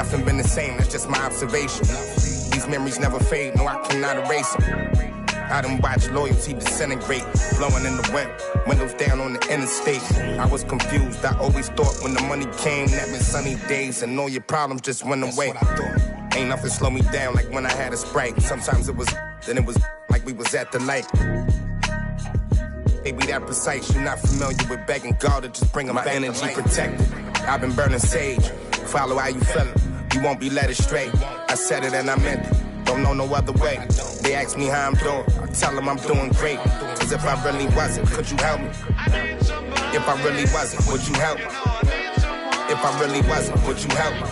nothing been the same, that's just my observation. These memories never fade, no, I cannot erase them. I done watched loyalty disintegrate, blowing in the wind, windows down on the interstate. I was confused, I always thought when the money came, that meant sunny days, and all your problems just went away. Ain't nothing slow me down like when I had a Sprite. Sometimes it was, then it was like we was at the light. Baby, that precise, you're not familiar with begging God to just bring my energy protected. I've been burning sage, follow how you feelin', you won't be led astray. I said it and I meant it. Don't know no other way. They ask me how I'm doing, I tell them I'm doing great. Cause if I really wasn't, could you help me? If I really wasn't, would you help me? If I really wasn't, would you help me?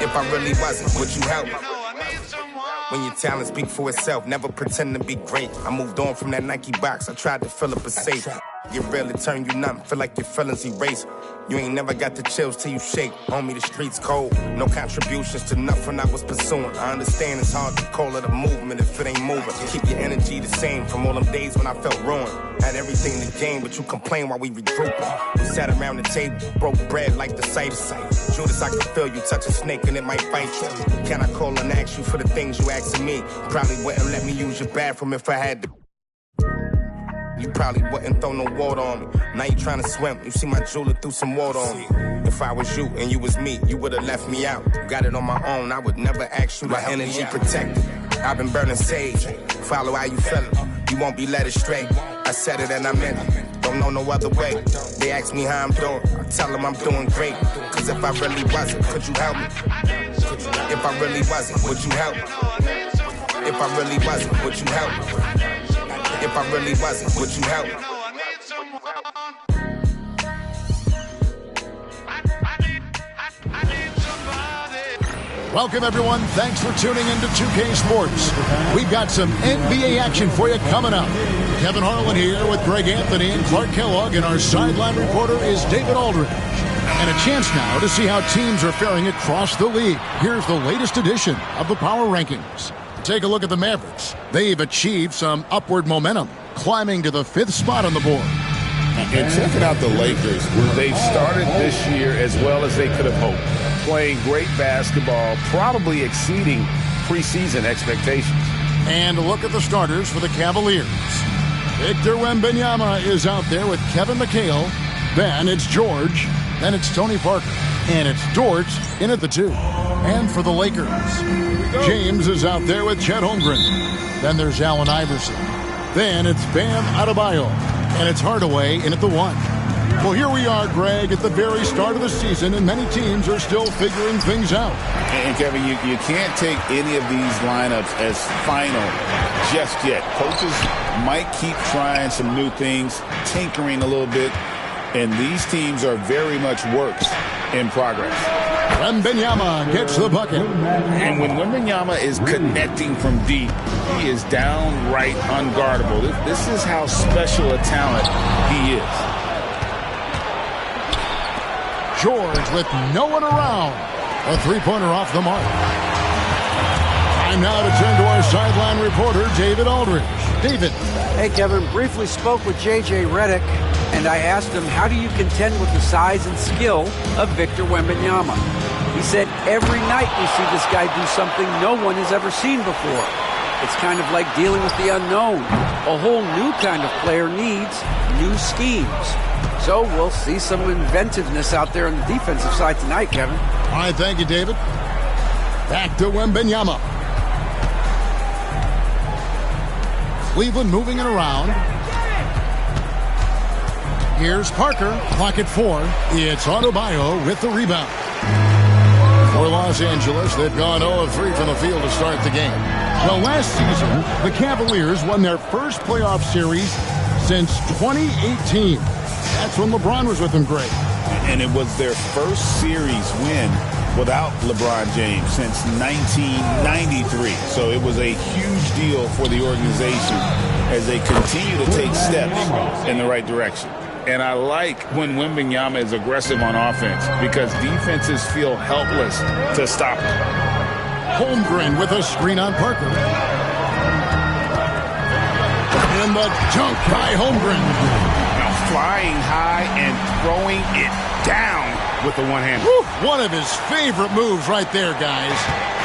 If I really wasn't, would you help me? When your talent speak for itself, never pretend to be great. I moved on from that Nike box, I tried to fill up a safe. Get real, it turn you numb, feel like your feelings erase. You ain't never got the chills till you shake. Homie, the streets cold, no contributions to nothing I was pursuing. I understand it's hard to call it a movement if it ain't moving. Keep your energy the same from all them days when I felt ruined. Had everything to gain, but you complain while we regrouping. We sat around the table, broke bread like the Cypher. Judas, I can feel you touch a snake and it might bite you. Can I call and ask you for the things you asking me? Probably wouldn't let me use your bathroom if I had to. You probably wouldn't throw no water on me. Now you trying to swim, you see my jeweler threw some water on me. If I was you and you was me, you would've left me out. Got it on my own, I would never ask you my energy protected. I've been burning sage, follow how you feelin', you won't be led astray. I said it and I meant it, don't know no other way. They ask me how I'm doing, I tell them I'm doing great. Cause if I really wasn't, could you help me? If I really wasn't, would you help me? If I really wasn't, would you help me? If I really wasn't, would you help? Welcome, everyone. Thanks for tuning into 2K Sports. We've got some NBA action for you coming up. Kevin Harlan here with Greg Anthony and Clark Kellogg, and our sideline reporter is David Aldridge. And a chance now to see how teams are faring across the league. Here's the latest edition of the Power Rankings. Take a look at the Mavericks. They've achieved some upward momentum, climbing to the 5th spot on the board. And checking out the Lakers, they've started this year as well as they could have hoped. Playing great basketball, probably exceeding preseason expectations. And look at the starters for the Cavaliers. Victor Wembanyama is out there with Kevin McHale. Then it's George. Then it's Tony Parker. And it's Dort in at the 2. And for the Lakers, James is out there with Chet Holmgren. Then there's Allen Iverson. Then it's Bam Adebayo. And it's Hardaway in at the 1. Well, here we are, Greg, at the very start of the season, and many teams are still figuring things out. And Kevin, you can't take any of these lineups as final just yet. Coaches might keep trying some new things, tinkering a little bit, and these teams are very much works in progress. Wembanyama gets the bucket. And when Wembanyama is connecting from deep, he is downright unguardable. This is how special a talent he is. George with no one around. A three-pointer off the mark. Time now to turn to our sideline reporter, David Aldridge. David. Hey, Kevin. Briefly spoke with J.J. Redick, and I asked him, how do you contend with the size and skill of Victor Wembanyama? He said, every night we see this guy do something no one has ever seen before. It's kind of like dealing with the unknown. A whole new kind of player needs new schemes. So we'll see some inventiveness out there on the defensive side tonight, Kevin. All right, thank you, David. Back to Wembanyama. Cleveland moving it around. Here's Parker, clock at 4. It's Adebayo with the rebound. For Los Angeles, they've gone 0 of 3 from the field to start the game. Well, last season, the Cavaliers won their first playoff series since 2018. That's when LeBron was with them, Greg. And it was their first series win without LeBron James since 1993. So it was a huge deal for the organization as they continue to take steps in the right direction. And I like when Wembanyama is aggressive on offense because defenses feel helpless to stop him. Holmgren with a screen on Parker. And the dunk by Holmgren. Now flying high and throwing it down. with the one-hander. One of his favorite moves right there, guys.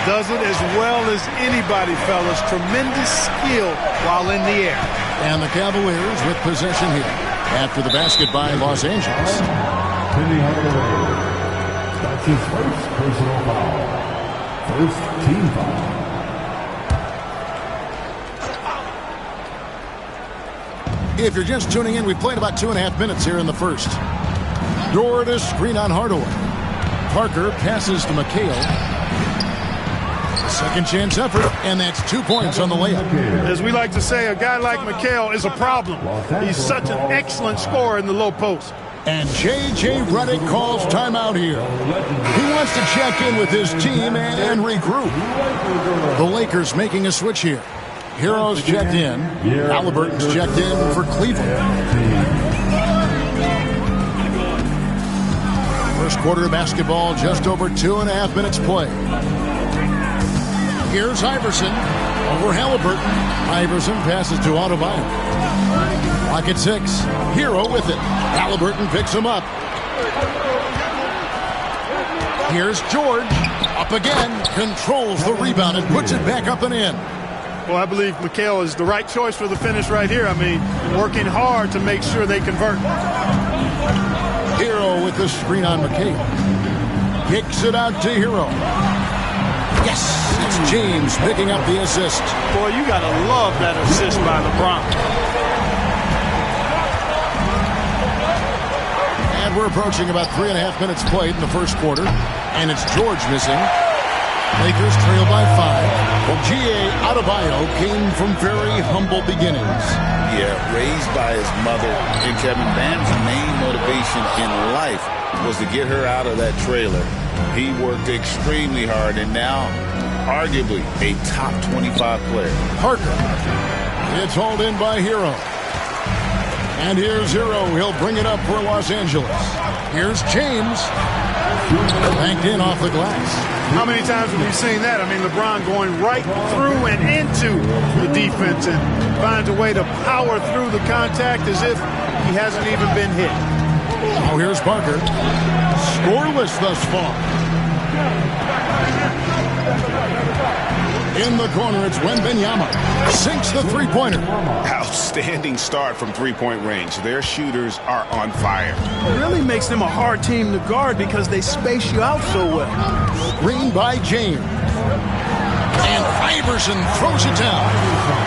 Does it as well as anybody, fellas. Tremendous skill while in the air. And the Cavaliers with possession here after the basket by Los Angeles. Penny Hardaway. That's his first personal foul. First team foul. If you're just tuning in, we've played about 2.5 minutes here in the first. Dort to screen on Hardaway. Parker passes to McHale. Second chance effort, and that's 2 points on the layup. As we like to say, a guy like McHale is a problem. He's such an excellent scorer in the low post. And J.J. Redick calls timeout here. He wants to check in with his team and regroup. The Lakers making a switch here. Heroes checked in. Halliburton's checked in for Cleveland. First quarter of basketball, just over 2.5 minutes played. Here's Iverson over Halliburton. Iverson passes to Adebayo. Clock at 6. Hero with it. Halliburton picks him up. Here's George. Up again. Controls the rebound and puts it back up and in. Well, I believe McHale is the right choice for the finish right here. I mean, working hard to make sure they convert. Hero with the screen on McHale. Kicks it out to Hero. Yes, it's James picking up the assist. Boy, you got to love that assist by LeBron. And we're approaching about 3.5 minutes played in the first quarter. And it's George missing. Lakers trail by 5. Ogie Adebayo came from very humble beginnings. Yeah, raised by his mother. And Kevin, Bam's main motivation in life was to get her out of that trailer. He worked extremely hard and now arguably a top 25 player. Parker. It's hauled in by Hero. And here's Hero. He'll bring it up for Los Angeles. Here's James. Banked in off the glass. How many times have we seen that? I mean, LeBron going right through and into the defense and finds a way to power through the contact as if he hasn't even been hit. Now here's Parker. Scoreless thus far. In the corner, it's Wembanyama. Sinks the three-pointer. Outstanding start from three-point range. Their shooters are on fire. It really makes them a hard team to guard because they space you out so well. Screen by James. And Iverson throws it down.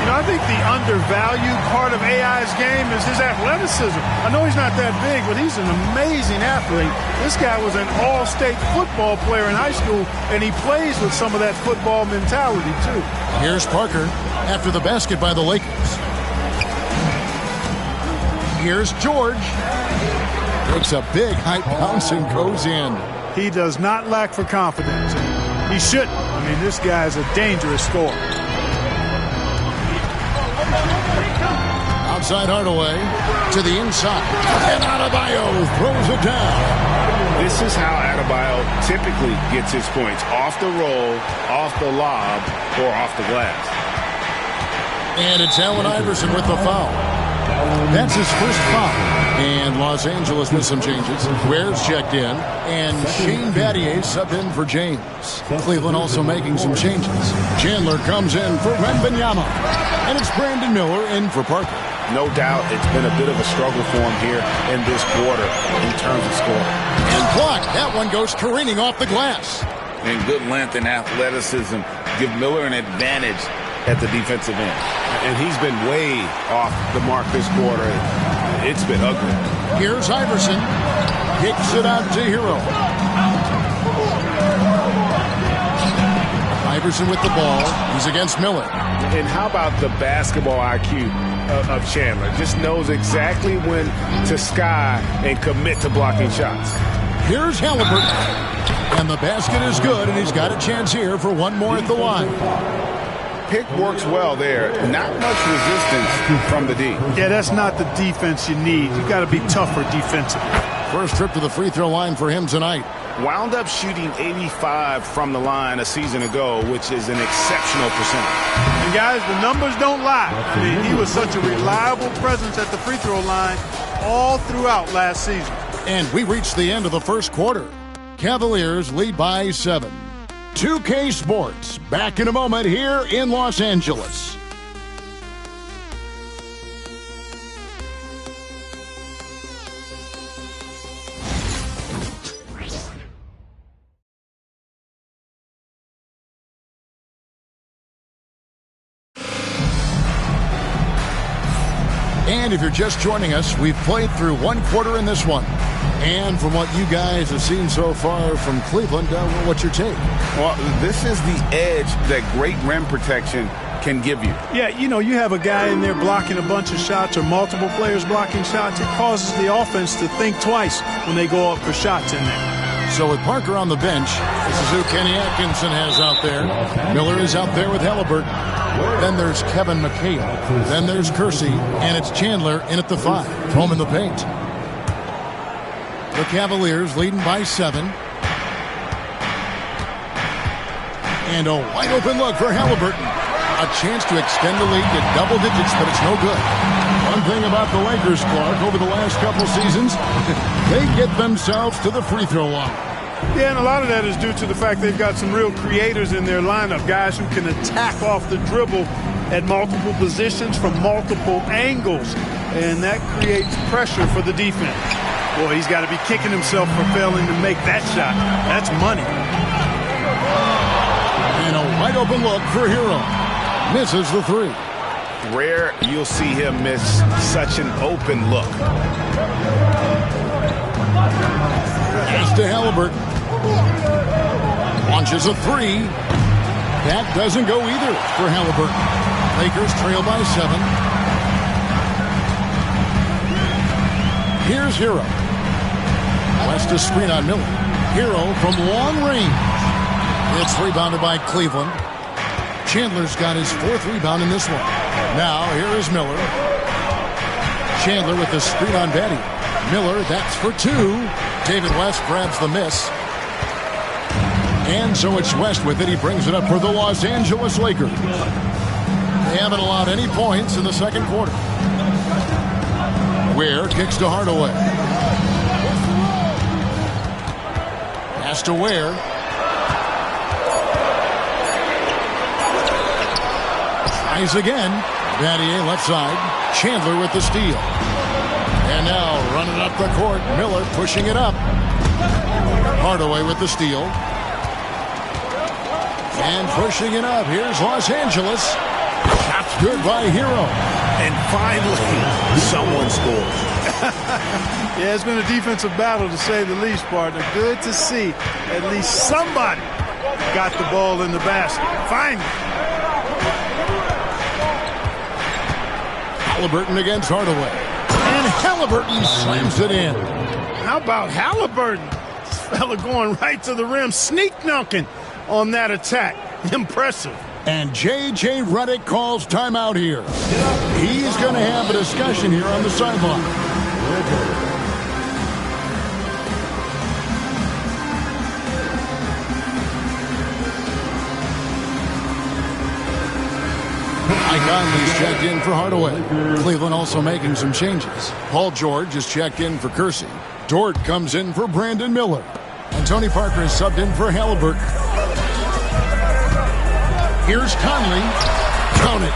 You know, I think the undervalued part of AI's game is his athleticism. I know he's not that big, but he's an amazing athlete. This guy was an all-state football player in high school, and he plays with some of that football mentality, too. Here's Parker after the basket by the Lakers. Here's George. Takes a big high bounce and goes in. He does not lack for confidence. He shouldn't. I mean, this guy's a dangerous scorer. Outside Hardaway to the inside. And Adebayo throws it down. This is how Adebayo typically gets his points. Off the roll, off the lob, or off the glass. And it's Allen Iverson with the foul. That's his first foul. And Los Angeles with some changes. Ware's checked in. And Shane Battier subbed in for James. Cleveland also making some changes. Chandler comes in for Wembanyama. And it's Brandon Miller in for Parker. No doubt it's been a bit of a struggle for him here in this quarter in terms of scoring. And blocked. That one goes careening off the glass. And good length and athleticism give Miller an advantage at the defensive end. And he's been way off the mark this quarter. It's been ugly. Here's Iverson. Kicks it out to Hero. Iverson with the ball. He's against Miller. And how about the basketball IQ of Chandler? Just knows exactly when to sky and commit to blocking shots. Here's Halliburton. And the basket is good, and he's got a chance here for one more at the line. Pick works well there. Not much resistance from the D. Yeah, that's not the defense you need. You got to be tougher defensively. First trip to the free throw line for him tonight. Wound up shooting 85 from the line a season ago, which is an exceptional percentage. And guys, the numbers don't lie. I mean, he was such a reliable presence at the free throw line all throughout last season. And we reached the end of the first quarter. Cavaliers lead by 7. 2K Sports, back in a moment here in Los Angeles. And if you're just joining us, we've played through one quarter in this one. And from what you guys have seen so far from Cleveland, what's your take? Well, this is the edge that great rim protection can give you. Yeah, you know, you have a guy in there blocking a bunch of shots or multiple players blocking shots. It causes the offense to think twice when they go up for shots in there. So with Parker on the bench, this is who Kenny Atkinson has out there. Miller is out there with Halliburton. Then there's Kevin McHale. Then there's Kersey. And it's Chandler in at the 5. Home in the paint. The Cavaliers leading by 7. And a wide open look for Halliburton. A chance to extend the lead to double digits, but it's no good. One thing about the Lakers, Clark, over the last couple seasons, they get themselves to the free throw line. Yeah, and a lot of that is due to the fact they've got some real creators in their lineup, guys who can attack off the dribble at multiple positions from multiple angles, and that creates pressure for the defense. Boy, he's got to be kicking himself for failing to make that shot. That's money. And a wide open look for Hero. Misses the 3. Rare you'll see him miss such an open look. Pass to Halliburton. Launches a 3. That doesn't go either for Halliburton. Lakers trail by 7. Here's Hero. West to screen on Miller. Hero from long range. It's rebounded by Cleveland. Chandler's got his 4th rebound in this one. Now here is Miller. Chandler with the screen on Batty. Miller, that's for 2. David West grabs the miss. And so it's West with it. He brings it up for the Los Angeles Lakers. They haven't allowed any points in the second quarter. Ware kicks to Hardaway. Pass to Ware. Tries again. Battier left side. Chandler with the steal. And now running up the court. Miller pushing it up. Hardaway with the steal. And pushing it up. Here's Los Angeles. Shot's good by Hero. And finally, someone scores. Yeah, it's been a defensive battle, to say the least, partner. Good to see at least somebody got the ball in the basket. Finally. Halliburton against Hardaway. And Halliburton slams it in. How about Halliburton? This fella going right to the rim, sneak dunking on that attack. Impressive. And J.J. Redick calls timeout here. He's going to have a discussion here on the sideline. Mike Conley's checked in for Hardaway. Cleveland also making some changes. Paul George is checked in for Kersey. Dort comes in for Brandon Miller. And Tony Parker is subbed in for Halliburton. Here's Conley. Count it.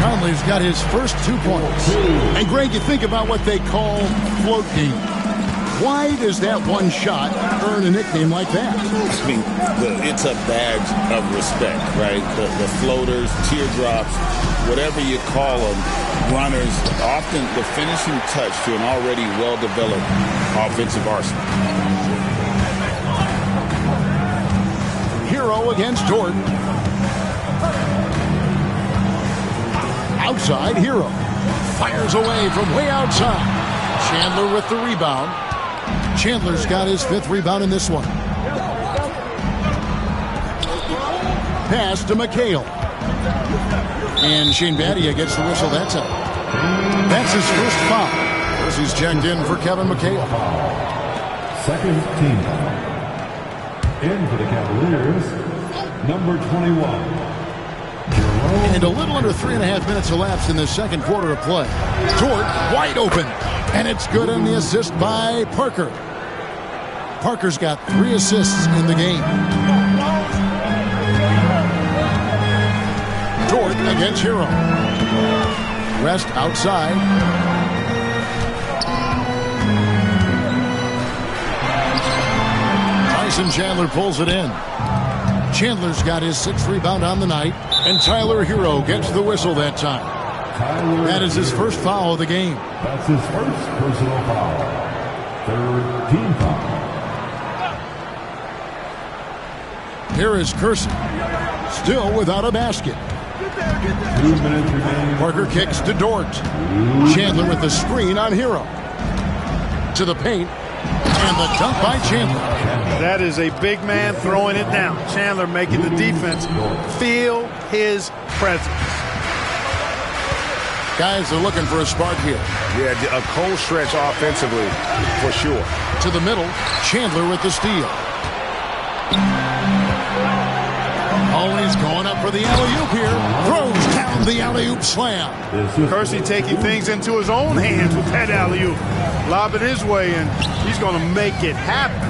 Conley's got his first 2 points. And Greg, you think about what they call float game. Why does that one shot earn a nickname like that? I mean, it's a badge of respect, right? The floaters, teardrops, whatever you call them, runners, often the finishing touch to an already well-developed offensive arsenal. Hero against Dort. Outside, Hero. Fires away from way outside. Chandler with the rebound. Chandler's got his 5th rebound in this one. Pass to McHale. And Shane Battier gets the whistle that time. That's his first foul. He's checked in for Kevin McHale. Second team. In for the Cavaliers, number 21. And a little under 3.5 minutes elapsed in the second quarter of play. Dort wide open. And it's good on the assist by Parker. Parker's got 3 assists in the game. Dort against Hero. Rest outside. Tyson Chandler pulls it in. Chandler's got his 6th rebound on the night, and Tyler Hero gets the whistle that time. That is his first foul of the game. That's his first personal foul. 3rd team foul. Here is Kersey, still without a basket. 2 minutes remaining. Parker kicks to Dort. Chandler with the screen on Hero. To the paint, and the dunk by Chandler. That is a big man throwing it down. Chandler making the defense feel his presence. Guys are looking for a spark here. Yeah, a cold stretch offensively, for sure. To the middle, Chandler with the steal. Always going up for the alley-oop here. Throws down the alley-oop slam. Kersey taking things into his own hands with that alley-oop. Lob it his way, and he's going to make it happen.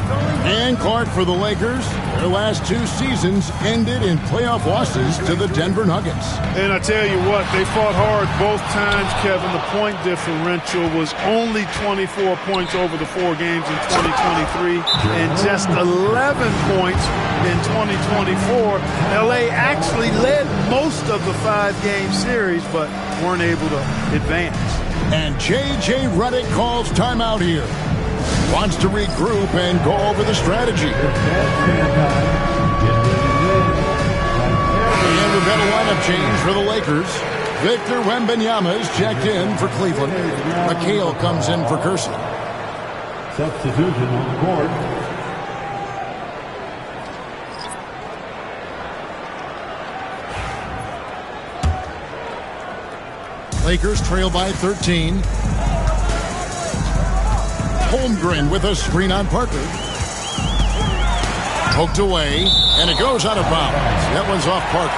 And Clark for the Lakers. Their last 2 seasons ended in playoff losses to the Denver Nuggets. And I tell you what, they fought hard both times, Kevin. The point differential was only 24 points over the 4 games in 2023 and just 11 points in 2024. LA actually led most of the 5-game series, but weren't able to advance. And J.J. Redick calls timeout here. Wants to regroup and go over the strategy. And we've got a lineup change for the Lakers. Victor Wembanyama is checked in for Cleveland. McHale comes in for Kersey. Substitution on the court. Lakers trail by 13. Holmgren with a screen on Parker. Poked away, and it goes out of bounds. That one's off Parker.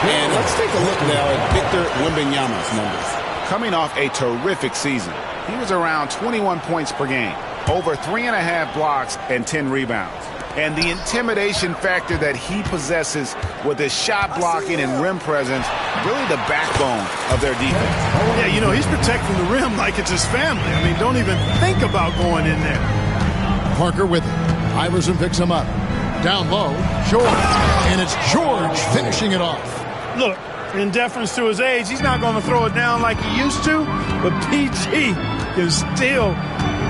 And let's take a look now at Victor Wembanyama's numbers. Coming off a terrific season, he was around 21 points per game, over 3.5 blocks and 10 rebounds. And the intimidation factor that he possesses with his shot blocking and rim presence, really the backbone of their defense. Yeah, you know, he's protecting the rim like it's his family. I mean, don't even think about going in there. Parker with it. Iverson picks him up. Down low, George. And it's George finishing it off. Look, in deference to his age, he's not going to throw it down like he used to, but PG can still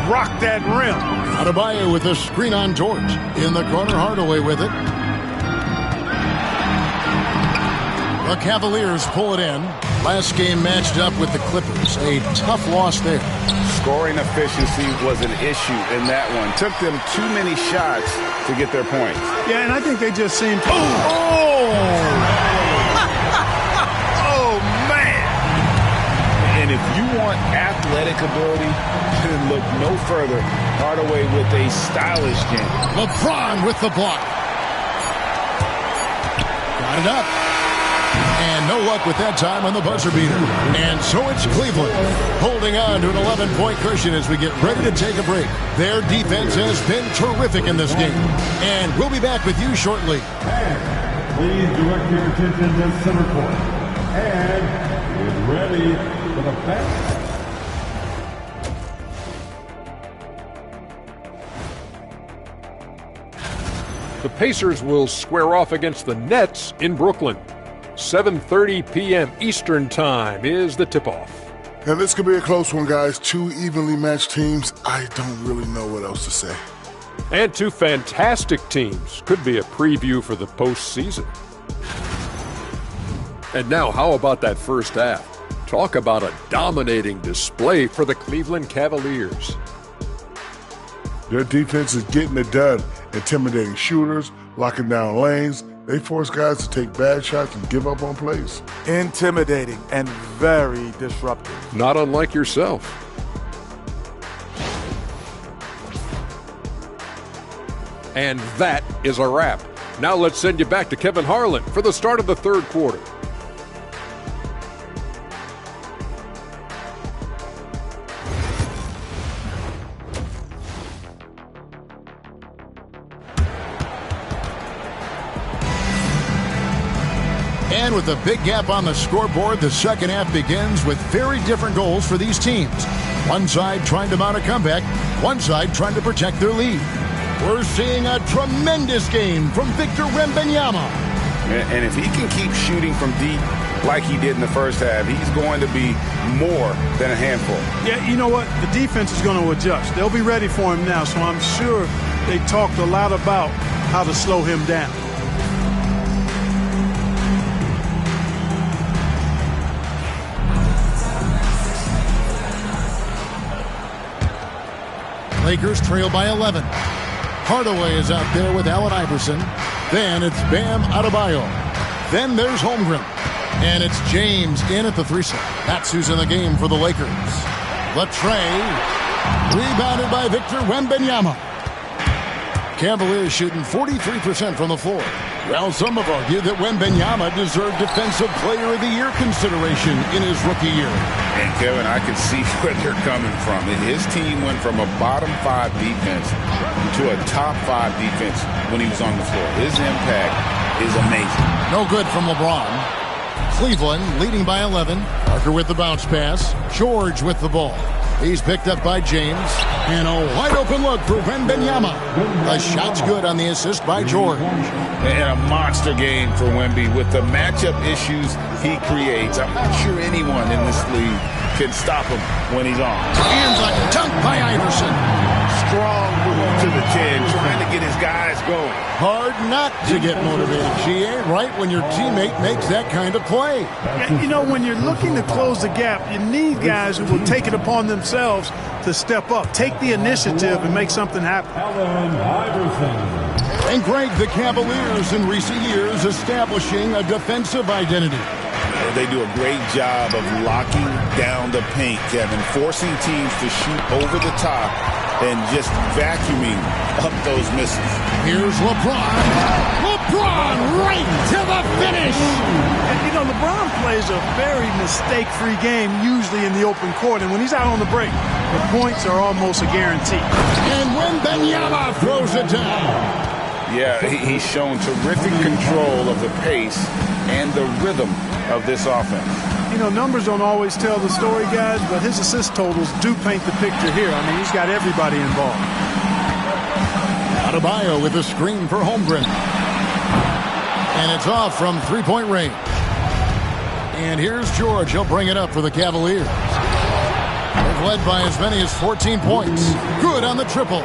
rock that rim. Adebayo with a screen on George. In the corner, Hardaway with it. The Cavaliers pull it in. Last game matched up with the Clippers. A tough loss there. Scoring efficiency was an issue in that one. Took them too many shots to get their points. Yeah, and I think they just seemed to... And if you want athletic ability, then look no further. Hardaway with a stylish game. LeBron with the block. Got it up. And no luck with that time on the buzzer beater. And so it's Cleveland holding on to an 11-point cushion as we get ready to take a break. Their defense has been terrific in this game. And we'll be back with you shortly. And please direct your attention to center court. And get ready for the back. The Pacers will square off against the Nets in Brooklyn. 7:30 p.m. Eastern Time is the tip-off. Now, this could be a close one, guys. 2 evenly matched teams. I don't really know what else to say. And 2 fantastic teams. Could be a preview for the postseason. And now, how about that first half? Talk about a dominating display for the Cleveland Cavaliers. Their defense is getting it done, intimidating shooters, locking down lanes. They force guys to take bad shots and give up on plays. Intimidating and very disruptive. Not unlike yourself. And that is a wrap. Now let's send you back to Kevin Harlan for the start of the third quarter. And with a big gap on the scoreboard, the second half begins with very different goals for these teams. One side trying to mount a comeback, one side trying to protect their lead. We're seeing a tremendous game from Victor Wembanyama. And if he can keep shooting from deep like he did in the first half, he's going to be more than a handful. Yeah, you know what? The defense is going to adjust. They'll be ready for him now, so I'm sure they talked a lot about how to slow him down. Lakers trail by 11. Hardaway is out there with Allen Iverson. Then it's Bam Adebayo. Then there's Holmgren. And it's James in at the 3-slot. That's who's in the game for the Lakers. Latrey, rebounded by Victor Wembanyama. Cavaliers shooting 43% from the floor. Well, some have argued that Wembanyama deserved Defensive Player of the Year consideration in his rookie year. And, Kevin, I can see where they're coming from. His team went from a bottom 5 defense to a top 5 defense when he was on the floor. His impact is amazing. No good from LeBron. Cleveland leading by 11. Parker with the bounce pass. George with the ball. He's picked up by James. And a wide open look for Wembanyama. The shot's good on the assist by George. And a monster game for Wemby with the matchup issues he creates. I'm not sure anyone in this league can stop him when he's on. And a dunk by Iverson. Strong move to the 10, trying to get his guys going. Hard not to get motivated, GA, right when your teammate makes that kind of play. Yeah, you know, when you're looking to close the gap, you need guys who will take it upon themselves to step up, take the initiative, and make something happen. Allen Iverson. And Greg, the Cavaliers in recent years establishing a defensive identity. They do a great job of locking down the paint, Kevin, forcing teams to shoot over the top and just vacuuming up those misses. Here's LeBron. LeBron right to the finish. And, you know, LeBron plays a very mistake-free game usually in the open court, and when he's out on the break, the points are almost a guarantee. And Wembanyama throws it down. Yeah, he's shown terrific control of the pace and the rhythm of this offense. You know, numbers don't always tell the story, guys, but his assist totals do paint the picture here. I mean, he's got everybody involved. Adebayo with a screen for Holmgren. And it's off from three-point range. And here's George. He'll bring it up for the Cavaliers. They've led by as many as 14 points. Good on the triple.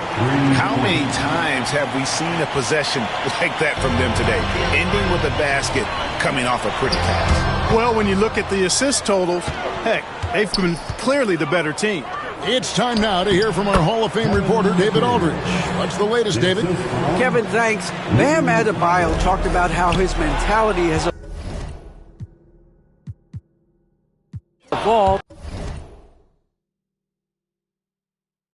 How many times have we seen a possession like that from them today? Ending with a basket, coming off a pretty pass. Well, when you look at the assist totals, heck, they've been clearly the better team. It's time now to hear from our Hall of Fame reporter, David Aldridge. What's the latest, David? Kevin, thanks. Bam Adebayo talked about how his mentality has evolved